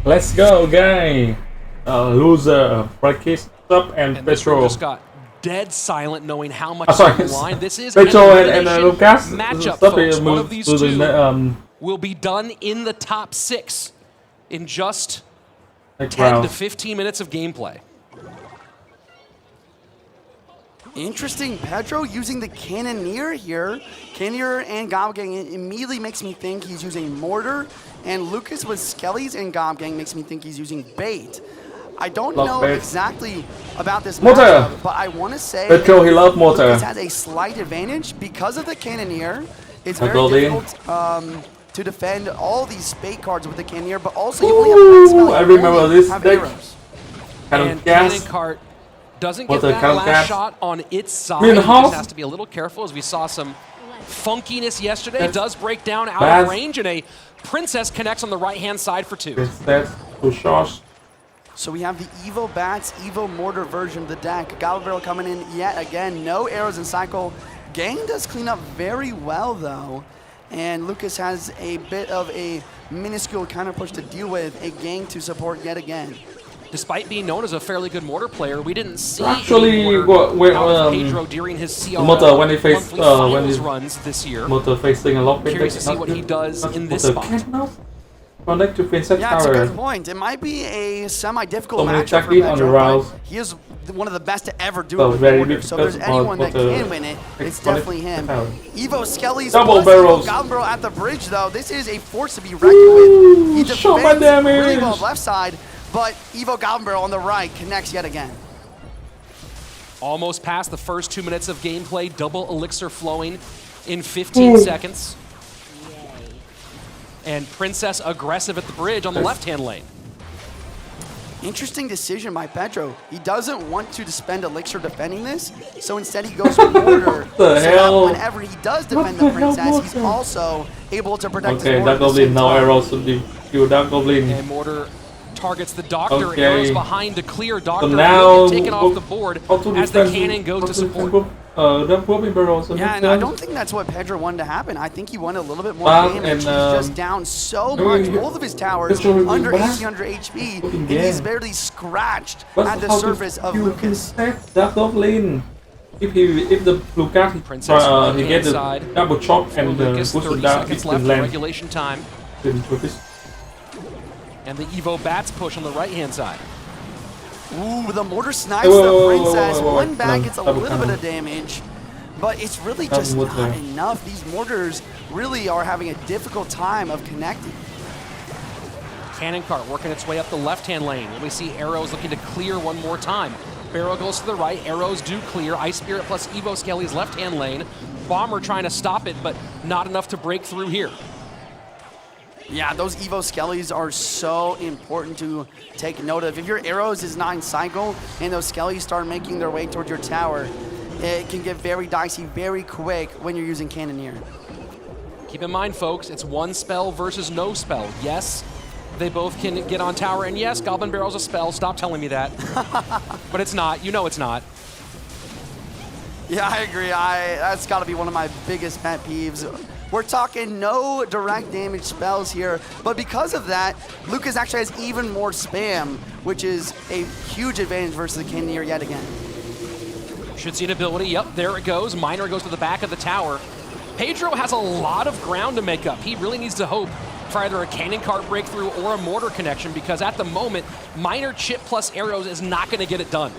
Let's go, guy. Loser, practice up and Pedro. Just got dead silent, knowing how much sorry. on the line. This is Pedro an and elimination Lucas. matchup, Stop folks. it, One of these two the, will be done in the top 6 in just 10 round. to 15 minutes of gameplay. Interesting, Pedro using the Cannoneer here. Cannoneer and Gobgang immediately makes me think he's using Mortar, and Lucas with Skellies and Gobgang makes me think he's using Bait. I don't know exactly about this matchup, but I want to say Pedro, he loves Mortar. Lucas has a slight advantage because of the Cannoneer. It's very difficult to defend all these Spade cards with the Cannoneer, but also you only have one spell. I remember this have deck. arrows. And Cannon Cart doesn't get that last shot on its side. He just has to be a little careful, as we saw some funkiness yesterday. It does break down out of range, and a Princess connects on the right-hand side for 2. That's too short. So we have the Evo Bats, Evo Mortar version of the deck. Goblin Barrel coming in yet again. No arrows in cycle. Gang does clean up very well, though. And Lucas has a bit of a minuscule counter push to deal with. A Gang to support yet again. Despite being known as a fairly good mortar player, we didn't see Pedro during his CRL Mortar when he faced runs this year. Mortar facing a lot. Curious to see what he does in this spot. Connect to Princess yeah, Tower. it's a good point. It might be a semi-difficult matchup for Pedro, but he is one of the best to ever do it with Mortar. So if there's anyone that can win it, it's definitely him. Evo Skellies Double barrels. Goblin Barrel at the bridge, though. This is a force to be reckoned with. He defends really well on the left side, but Evo Goblin Barrel on the right connects yet again. Almost past the first 2 minutes of gameplay. Double elixir flowing in 15 seconds. And Princess aggressive at the bridge on the left-hand lane. Interesting decision by Pedro. He doesn't want to spend elixir defending this, so instead he goes for Mortar. So that whenever he does defend the Princess, he's also able to protect his Mortar. Okay, Dark Goblin, now arrows to the Dark Goblin. And Mortar targets the Doctor, arrows behind to clear. Doctor now taken off the board as the cannon goes to support. Yeah, and I don't think that's what Pedro wanted to happen. I think he wanted a little bit more damage. He's just down so much. Both of his towers under 1800 HP, and he's barely scratched at the surface of Lucas. Dark Goblin. If the Lucas he get the double chop and Lucas, push 30 it down, seconds it left can in land. regulation time. And the Evo Bats push on the right-hand side. Ooh, the Mortar snipes the Princess. One back gets a little bit of damage, but it's really just not enough. These Mortars really are having a difficult time of connecting. Cannon Cart working its way up the left-hand lane. And we see arrows looking to clear one more time. Barrel goes to the right, arrows do clear. Ice Spirit plus Evo Skelly's left-hand lane. Bomber trying to stop it, but not enough to break through here. Yeah, those Evo Skellies are so important to take note of. If your arrows is not in cycle and those Skellies start making their way towards your tower, it can get very dicey very quick when you're using Cannoneer. Keep in mind, folks, it's one spell versus no spell. Yes, they both can get on tower, and yes, Goblin Barrel's a spell. Stop telling me that. But it's not. You know it's not. Yeah, I agree. That's got to be one of my biggest pet peeves. We're talking no direct damage spells here, but because of that, Lucas actually has even more spam, which is a huge advantage versus the Cannoneer yet again. Should see an ability. Yep, there it goes. Miner goes to the back of the tower. Pedro has a lot of ground to make up. He really needs to hope for either a Cannon Cart breakthrough or a Mortar connection, because at the moment, Miner chip plus arrows is not going to get it done.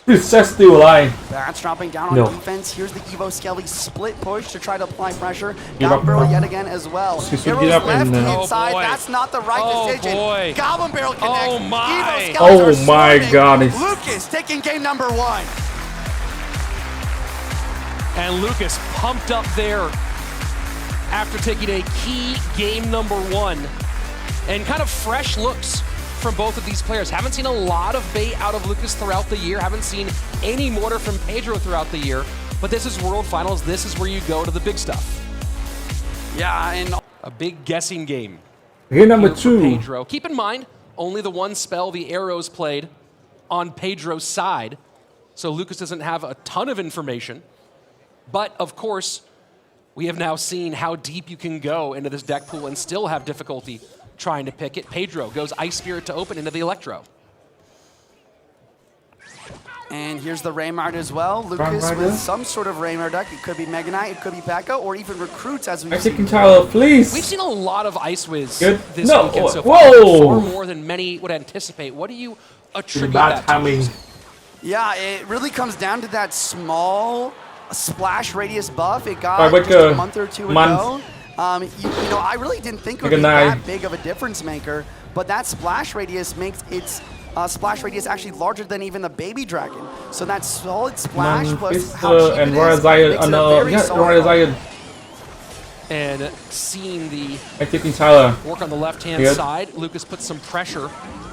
Princess still alive. Bats dropping down on defense. Here's the Evo Skelly split push to try to apply pressure. Goblin Barrel yet again as well. Arrows left inside. That's not the right decision. Goblin Barrel connects. Oh my! Oh my God! Lucas taking game number 1. And Lucas pumped up there after taking a key game number 1, and kind of fresh looks from both of these players. Haven't seen a lot of bait out of Lucas throughout the year. Haven't seen any Mortar from Pedro throughout the year. But this is World Finals. This is where you go to the big stuff. Yeah, and a big guessing game. Game number 2. Pedro. Keep in mind, only the one spell the arrows played on Pedro's side. So Lucas doesn't have a ton of information. But of course, we have now seen how deep you can go into this deck pool and still have difficulty trying to pick it. Pedro goes Ice Spirit to open into the Electro. And here's the Raymart as well. Lucas with some sort of Raymart deck. It could be Mega Knight, it could be Pekka, or even Recruits as we've seen. Tyler, please. We've seen a lot of Ice Wiz Good. this No. weekend so far. Whoa. Far more than many would anticipate. What do you attribute Bad that timing. to? Yeah, it really comes down to that small splash radius buff it got Alright, just a month or two ago. You know, I really didn't think it would be that big of a difference maker, but that splash radius makes its splash radius actually larger than even the baby dragon. So that solid splash plus how cheap and it Royale is, Zion. makes it a very solid Royale Zion. And seeing the Tyler. work on the left-hand side, Lucas puts some pressure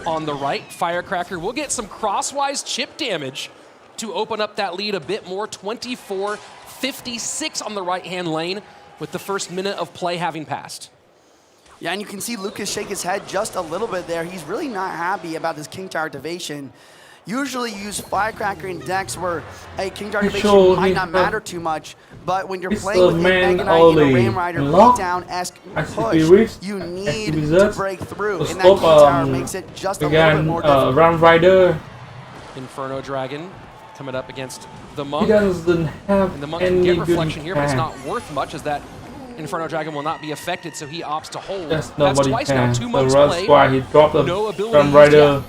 on the right. Firecracker will get some crosswise chip damage to open up that lead a bit more. 24-56 on the right-hand lane with the first minute of play having passed. Yeah, and you can see Lucas shake his head just a little bit there. He's really not happy about this King Tower activation. Usually you use Firecracker in decks where a King Tower activation might not matter too much, but when you're playing with a Mega Knight and a Ram Rider beatdown-esque push, you need to break through, and that King Tower makes it just a little bit more difficult. Ram Rider. Inferno Dragon coming up against the Monk. He doesn't have and the Monk can get reflection here, but it's not worth much as that Inferno Dragon will not be affected, so he opts to hold. That's twice now, 2 months played. Why he dropped the no ability Ram Rider.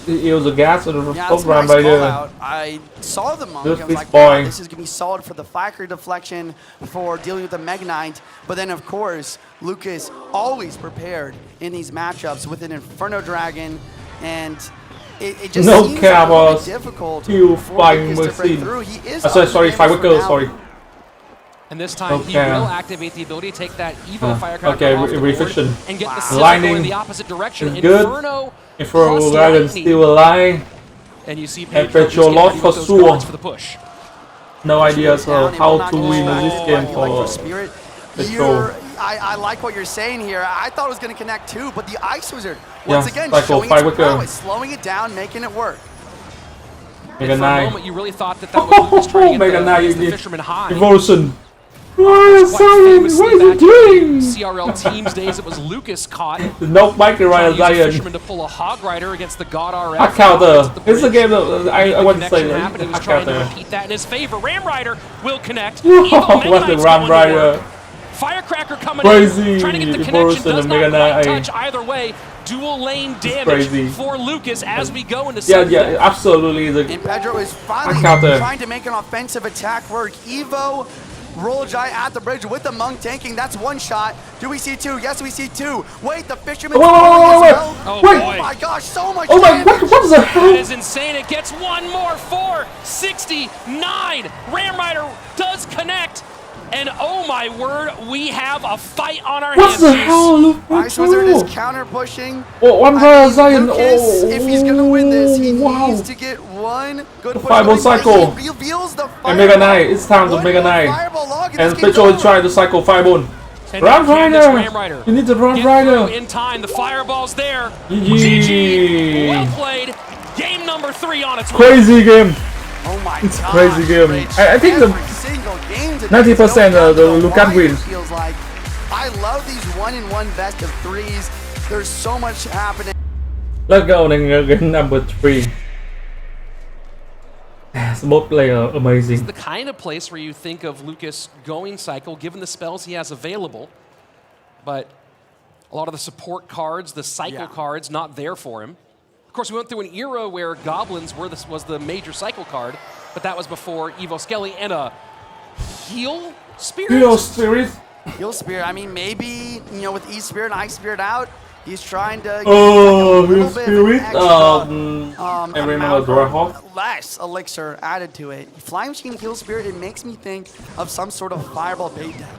He was a gas and a Ram Rider. I saw the Monk. I was like, wow, this is going to be solid for the Firecracker deflection for dealing with the Mega Knight. But then, of course, Lucas always prepared in these matchups with an Inferno Dragon, and it just seems a little bit difficult for Lucas to break through. He is sorry, Firecracker, sorry. And this time he will activate the ability to take that Evo Firecracker off the board and get the Civic going in the opposite direction. Inferno Dragon still alive. And you see Pedro lost for sure. For the push. No idea how to win this game for Spirit. I like what you're saying here. I thought it was going to connect too, but the Ice Wizard, once again, showing its prowess, slowing it down, making it work. And for a moment, you really thought that was Lucas trying to get the Fisherman high. Devotion. What are you doing? CRL Teams days, it was Lucas caught. The knock Michael Ryan Zion. Fisherman to pull a Hog Rider against the God RF. I counter. It's a game that I want to say. He was trying to repeat that in his favor. Ram Rider will connect. What the Ram Rider? Firecracker coming in, trying to get the connection. Does not quite touch either way. Dual lane damage for Lucas as we go into second. Yeah, absolutely. And Pedro is finally trying to make an offensive attack work. Evo, Roll Jai at the bridge with the Monk tanking. That's one shot. Do we see two? Yes, we see two. Wait, the Fisherman's wait. Oh my gosh, so much damage. What the hell? That is insane. It gets one more. 469. Ram Rider does connect. And oh my word, we have a fight on our hands. What the hell? Ice Wizard is counter pushing. Zion. Lucas, if he's going to win this, he needs to get one good push. Fireball cycle. He reveals the and Mega Knight. It's time to Mega Knight. And Pedro will try to cycle Fireball. Ram Rider. You need the Ram Rider. In time, the Fireball's there. GG. Well played. Game number 3 on its way. Crazy game. Oh my it's a crazy game. I think the 90% the Lucas wins. Feels like. I love these 1-in-1 best of 3s. There's so much happening. Let's go to game number 3. Both player amazing. It's the kind of place where you think of Lucas going cycle, given the spells he has available, but a lot of the support cards, the cycle cards, not there for him. Of course, we went through an era where Goblins was the major cycle card, but that was before Evo Skelly and a Heal Spirit? Heal Spirit? Heal Spirit. I mean, maybe, you know, with E Spirit and Ice Spirit out, he's trying to get Heal Spirit? I remember less elixir added to it. Flying Machine Heal Spirit, it makes me think of some sort of Fireball bait deck.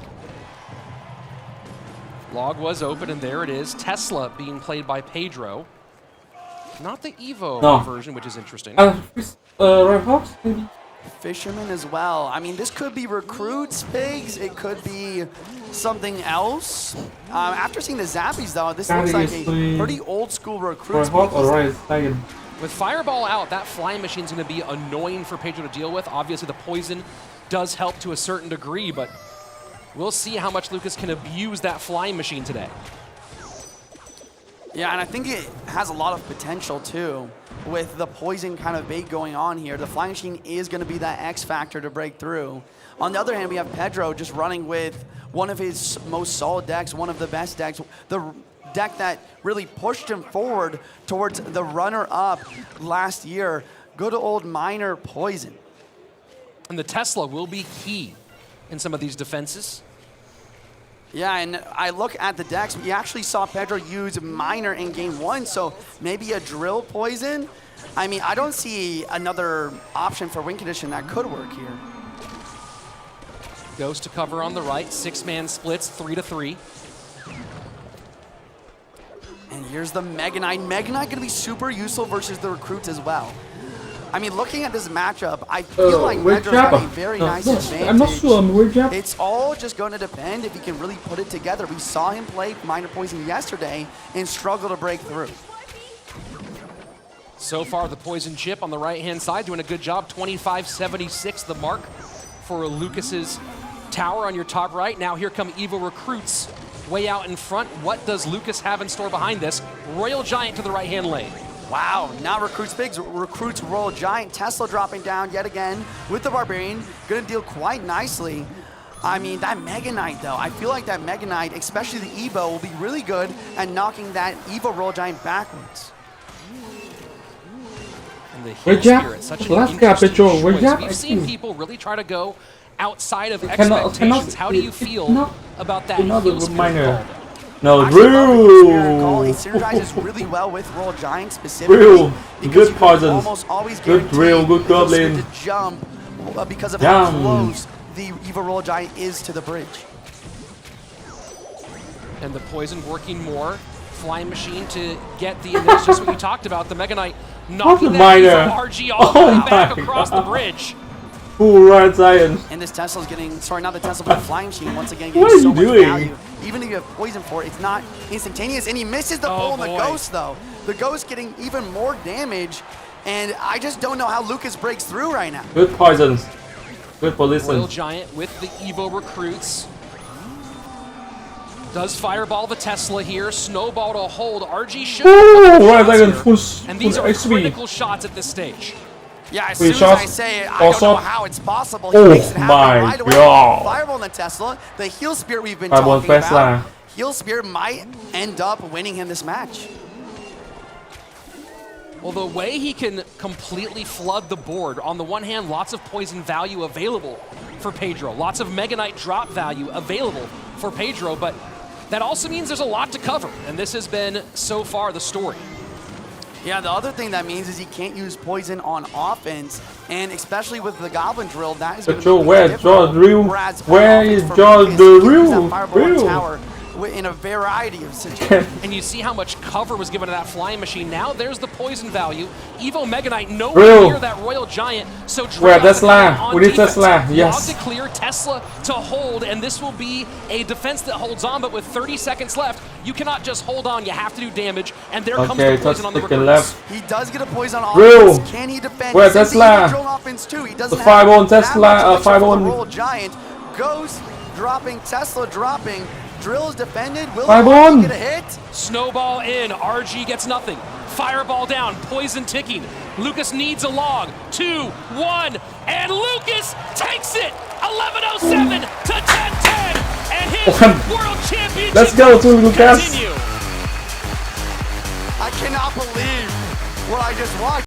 Log was open, and there it is. Tesla being played by Pedro. Not the Evo version, which is interesting. Fisherman as well. I mean, this could be Recruits, Pigs. It could be something else. After seeing the Zappies, though, this looks like a pretty old-school Recruits. With Fireball out, that Flying Machine is going to be annoying for Pedro to deal with. Obviously, the poison does help to a certain degree, but we'll see how much Lucas can abuse that Flying Machine today. Yeah, and I think it has a lot of potential too. With the poison kind of bait going on here, the flying machine is going to be that X factor to break through. On the other hand, we have Pedro just running with one of his most solid decks, one of the best decks, the deck that really pushed him forward towards the runner-up last year. Good old Miner Poison. And the Tesla will be key in some of these defenses. Yeah, and I look at the decks, we actually saw Pedro use Miner in game 1, so maybe a Drill Poison. I mean, I don't see another option for win condition that could work here. Goes to cover on the right, 6-man splits, 3-3. And here's the Mega Knight. Mega Knight gonna be super useful versus the recruits as well. I mean, looking at this matchup, I feel like Pedro's got a very nice advantage. I'm not sure. It's all just going to depend if he can really put it together. We saw him play Miner Poison yesterday and struggle to break through. So far, the Poison Chip on the right-hand side doing a good job. 25-76, the mark for Lucas's tower on your top right. Now here come Evo recruits way out in front. What does Lucas have in store behind this? Royal Giant to the right-hand lane. Wow, now recruits bigs, recruits Royal Giant. Tesla dropping down yet again with the Barbarian. Gonna deal quite nicely. I mean, that Mega Knight though, I feel like that Mega Knight, especially the Evo, will be really good at knocking that Evo Royal Giant backwards. And the Heal Spirit, such an interesting choice. We've seen people really try to go outside of expectations. How do you feel about that Heal Spirit call? No, Drill! It synergizes really well with Royal Giant specifically. Drill! Because Good poisons. Almost always Good Drill, good Goblin. To jump because of how close the Evo Royal Giant is to the bridge. And the Poison working more. Flying Machine to get the, and that's just what you talked about, the Mega Knight knocking that Evo RG all the way back across the bridge. Full right Zion. And this Tesla's getting, sorry, not the Tesla, but the Flying Machine once again getting so much value. Even if you have poison for it, it's not instantaneous. And he misses the pull on the Ghost though. The Ghost getting even more damage. And I just don't know how Lucas breaks through right now. Good poisons. Good position. Royal Giant with the Evo recruits. Does fireball the Tesla here. Snowball to hold. RG should. And these are critical shots at this stage. Yeah, as soon as I say it, I don't know how it's possible. He makes it happen right away. Fireball on the Tesla. The Heal Spirit we've been talking about. Heal Spirit might end up winning him this match. Well, the way he can completely flood the board, on the one hand, lots of poison value available for Pedro. Lots of Mega Knight drop value available for Pedro, but that also means there's a lot to cover. And this has been, so far, the story. Yeah, the other thing that means is he can't use poison on offense, and especially with the Goblin Drill, that is going to be where's George Drill? Where is George Drill? In a variety of situations. And you see how much cover was given to that Flying Machine. Now there's the poison value. Evo Mega Knight nowhere near that Royal Giant. So where Tesla? We need Tesla. Yes. Log to clear, Tesla to hold, and this will be a defense that holds on. But with 30 seconds left, you cannot just hold on. You have to do damage. And there comes the poison on the recruits. He does get a poison on offense. Can he defend? Where Tesla? Offense too. He doesn't the 5-on Tesla. 5-on Royal Giant. Ghost dropping. Tesla dropping. Drill is defended. Will he get a hit? Snowball in. RG gets nothing. Fireball down. Poison ticking. Lucas needs a log. 2, 1, and Lucas takes it. 11:07 to 10:10, and his world championship. Let's go to Lucas. Continue. I cannot believe what I just watched.